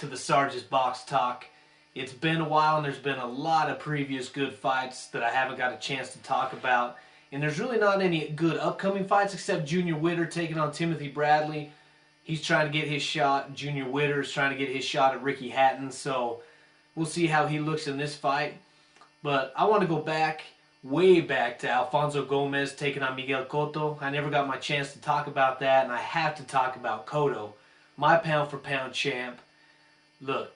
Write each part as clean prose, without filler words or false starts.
the Sarge's Box Talk. It's been a while and there's been a lot of previous good fights that I haven't got a chance to talk about. And there's really not any good upcoming fights except Junior Witter taking on Timothy Bradley. He's trying to get his shot. Junior Witter's trying to get his shot at Ricky Hatton. So we'll see how he looks in this fight. But I want to go back, way back to Alfonso Gomez taking on Miguel Cotto. I never got my chance to talk about that, and I have to talk about Cotto, my pound-for-pound champ. Look,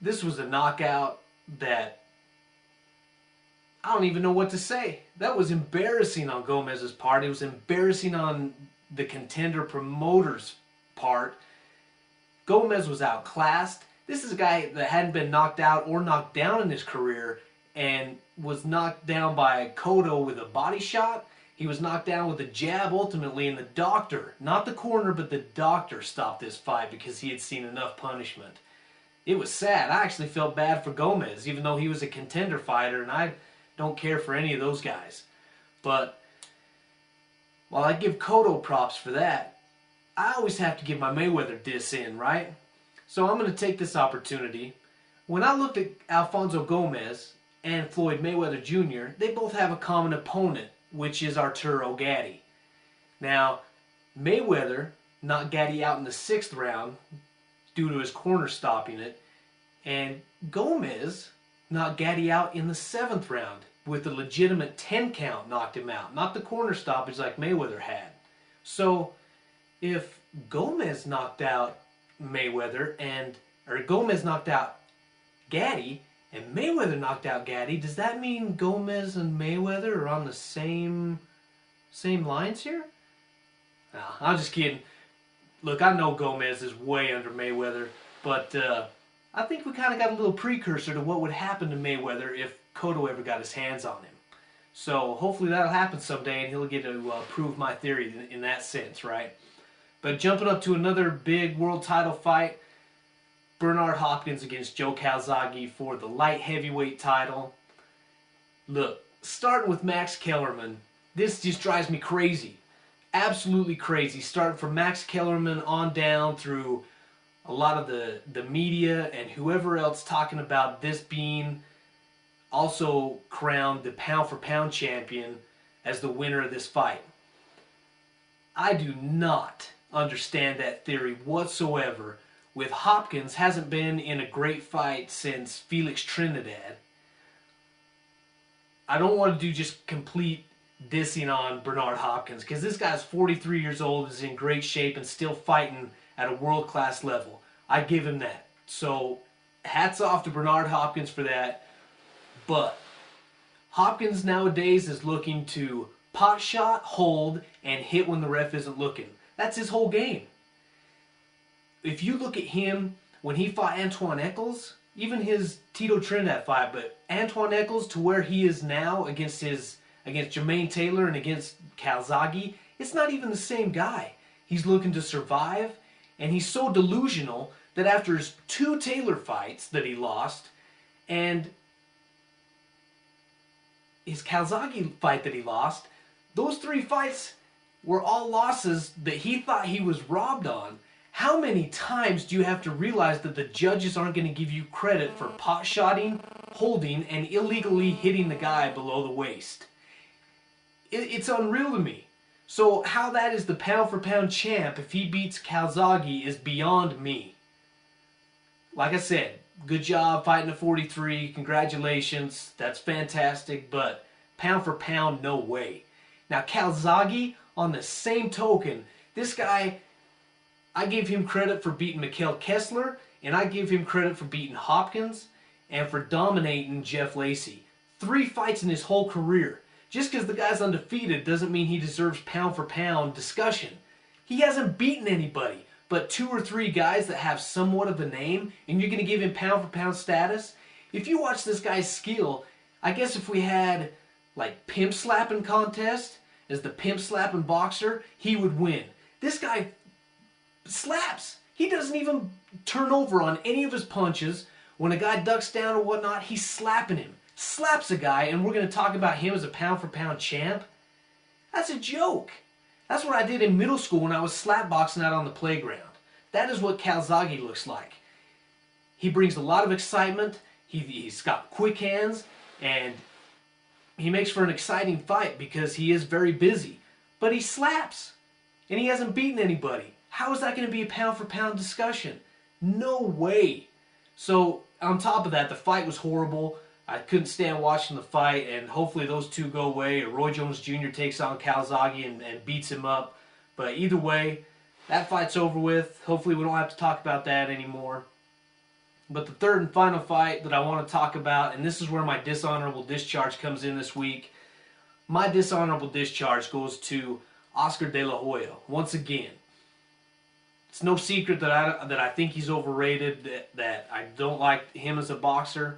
this was a knockout that I don't even know what to say. That was embarrassing on Gomez's part. It was embarrassing on the contender promoter's part. Gomez was outclassed. This is a guy that hadn't been knocked out or knocked down in his career and was knocked down by Cotto with a body shot. He was knocked down with a jab ultimately, and the doctor, not the coroner, but the doctor stopped this fight because he had seen enough punishment. It was sad. I actually felt bad for Gomez, even though he was a contender fighter, and I don't care for any of those guys. But while I give Cotto props for that, I always have to give my Mayweather diss in, right? So I'm going to take this opportunity. When I looked at Alfonso Gomez and Floyd Mayweather Jr., they both have a common opponent, which is Arturo Gatti. Now, Mayweather knocked Gatti out in the 6th round due to his corner stopping it, and Gomez knocked Gatti out in the 7th round with a legitimate 10 count knocked him out, not the corner stoppage like Mayweather had. So if Gomez knocked out Gomez knocked out Gatti and Mayweather knocked out Gatti, does that mean Gomez and Mayweather are on the same lines here? No, I'm just kidding. Look, I know Gomez is way under Mayweather, but I think we kind of got a little precursor to what would happen to Mayweather if Cotto ever got his hands on him. So hopefully that'll happen someday and he'll get to prove my theory in that sense, right? But jumping up to another big world title fight, Bernard Hopkins against Joe Calzaghe for the light heavyweight title. Look, starting with Max Kellerman, this just drives me crazy. Absolutely crazy. Starting from Max Kellerman on down through a lot of the media and whoever else talking about this being also crowned the pound-for-pound champion as the winner of this fight. I do not understand that theory whatsoever. With Hopkins hasn't been in a great fight since Felix Trinidad. I don't want to do just complete dissing on Bernard Hopkins because this guy's 43 years old, is in great shape, and still fighting at a world-class level. I give him that. So hats off to Bernard Hopkins for that. But Hopkins nowadays is looking to pot shot, hold, and hit when the ref isn't looking. That's his whole game. If you look at him when he fought Antoine Eccles, even his Tito Trinidad fight, but Antoine Eccles to where he is now against Jermaine Taylor and against Calzaghe, it's not even the same guy. He's looking to survive, and he's so delusional that after his 2 Taylor fights that he lost, and his Calzaghe fight that he lost, those 3 fights were all losses that he thought he was robbed on. How many times do you have to realize that the judges aren't going to give you credit for pot-shotting, holding, and illegally hitting the guy below the waist? It's unreal to me. So how that is the pound-for-pound champ if he beats Calzaghe is beyond me. Like I said, good job fighting at 43. Congratulations. That's fantastic. But pound-for-pound, no way. Now Calzaghe, on the same token, this guy, I give him credit for beating Mikhail Kessler, and I give him credit for beating Hopkins, and for dominating Jeff Lacey. 3 fights in his whole career. Just because the guy's undefeated doesn't mean he deserves pound-for-pound discussion. He hasn't beaten anybody but 2 or 3 guys that have somewhat of a name, and you're going to give him pound-for-pound status? If you watch this guy's skill, I guess if we had, like, pimp-slapping contest as the pimp-slapping boxer, he would win. This guy slaps. He doesn't even turn over on any of his punches. When a guy ducks down or whatnot, he's slapping him. Slaps a guy, and we're going to talk about him as a pound-for-pound champ? That's a joke. That's what I did in middle school when I was slapboxing out on the playground. That is what Calzaghe looks like. He brings a lot of excitement. He's got quick hands, and he makes for an exciting fight because he is very busy. But he slaps, and he hasn't beaten anybody. How is that going to be a pound-for-pound discussion? No way. So, on top of that, the fight was horrible. I couldn't stand watching the fight, and hopefully those two go away, or Roy Jones Jr. takes on Calzaghe and beats him up. But either way, that fight's over with. Hopefully we don't have to talk about that anymore. But the third and final fight that I want to talk about, and this is where my dishonorable discharge comes in this week. My dishonorable discharge goes to Oscar De La Hoya, once again. It's no secret that I think he's overrated, that I don't like him as a boxer.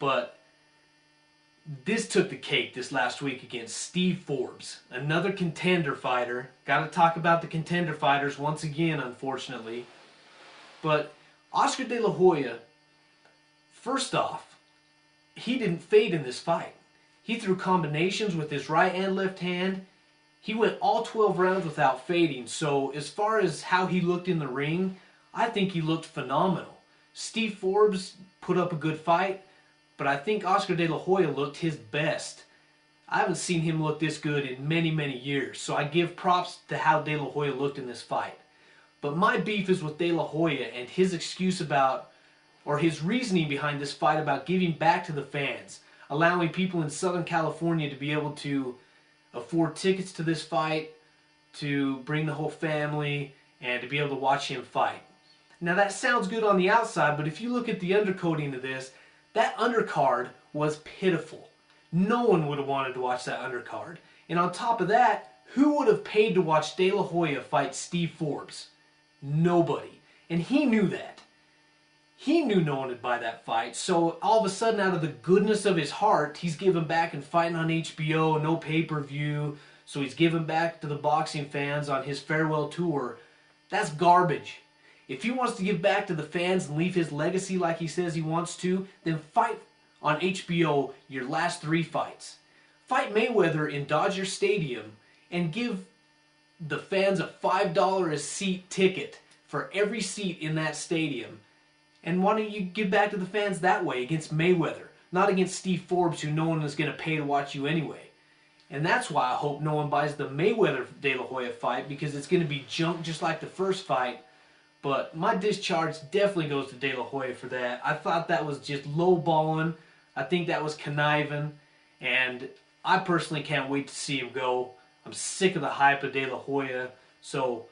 But this took the cake this last week against Steve Forbes, another contender fighter. Got to talk about the contender fighters once again, unfortunately. But Oscar De La Hoya, first off, he didn't fade in this fight. He threw combinations with his right and left hand. He went all 12 rounds without fading. So as far as how he looked in the ring, I think he looked phenomenal. Steve Forbes put up a good fight, but I think Oscar De La Hoya looked his best. I haven't seen him look this good in many, many years. So I give props to how De La Hoya looked in this fight. But my beef is with De La Hoya and his excuse about, or his reasoning behind this fight about giving back to the fans. Allowing people in Southern California to be able to afford tickets to this fight, to bring the whole family, and to be able to watch him fight. Now that sounds good on the outside, but if you look at the undercoating of this, that undercard was pitiful. No one would have wanted to watch that undercard. And on top of that, who would have paid to watch De La Hoya fight Steve Forbes? Nobody. And he knew that. He knew no one would buy that fight, so all of a sudden, out of the goodness of his heart, he's giving back and fighting on HBO, no pay-per-view, so he's giving back to the boxing fans on his farewell tour. That's garbage. If he wants to give back to the fans and leave his legacy like he says he wants to, then fight on HBO your last 3 fights. Fight Mayweather in Dodger Stadium and give the fans a $5 a seat ticket for every seat in that stadium. And why don't you give back to the fans that way against Mayweather, not against Steve Forbes, who no one is going to pay to watch you anyway. And that's why I hope no one buys the Mayweather-De La Hoya fight, because it's going to be junk just like the first fight. But my discharge definitely goes to De La Hoya for that. I thought that was just low-balling. I think that was conniving. And I personally can't wait to see him go. I'm sick of the hype of De La Hoya. So,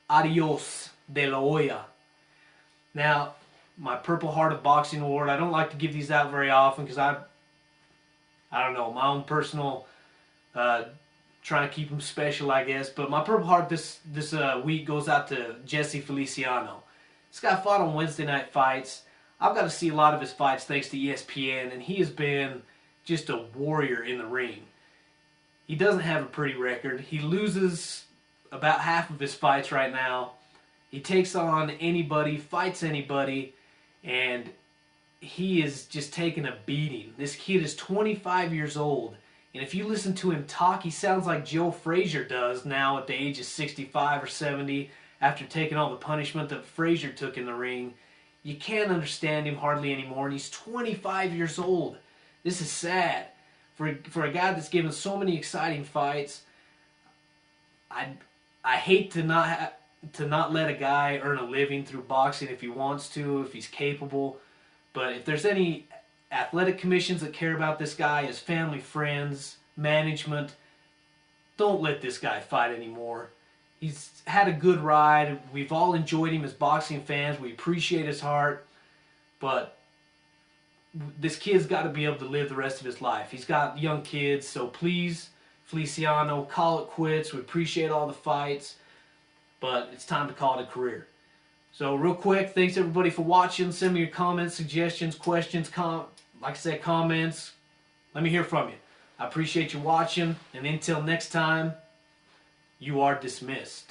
adios, De La Hoya. Now, my Purple Heart of Boxing Award. I don't like to give these out very often because I don't know, my own personal, trying to keep them special, I guess. But my Purple Heart this week goes out to Jesse Feliciano. This guy fought on Wednesday night fights. I've got to see a lot of his fights thanks to ESPN, and he has been just a warrior in the ring. He doesn't have a pretty record. He loses about half of his fights right now. He takes on anybody, fights anybody, and he is just taking a beating. This kid is 25 years old, and if you listen to him talk, he sounds like Joe Frazier does now at the age of 65 or 70 after taking all the punishment that Frazier took in the ring. You can't understand him hardly anymore, and he's 25 years old. This is sad. For a guy that's given so many exciting fights, I hate to not let a guy earn a living through boxing if he wants to, if he's capable. But if there's any athletic commissions that care about this guy, his family, friends, management, don't let this guy fight anymore. He's had a good ride. We've all enjoyed him as boxing fans. We appreciate his heart. But this kid's got to be able to live the rest of his life. He's got young kids, so please, Feliciano, call it quits. We appreciate all the fights, but it's time to call it a career. So real quick, thanks everybody for watching. Send me your comments, suggestions, questions, like I said, comments. Let me hear from you. I appreciate you watching, and until next time, you are dismissed.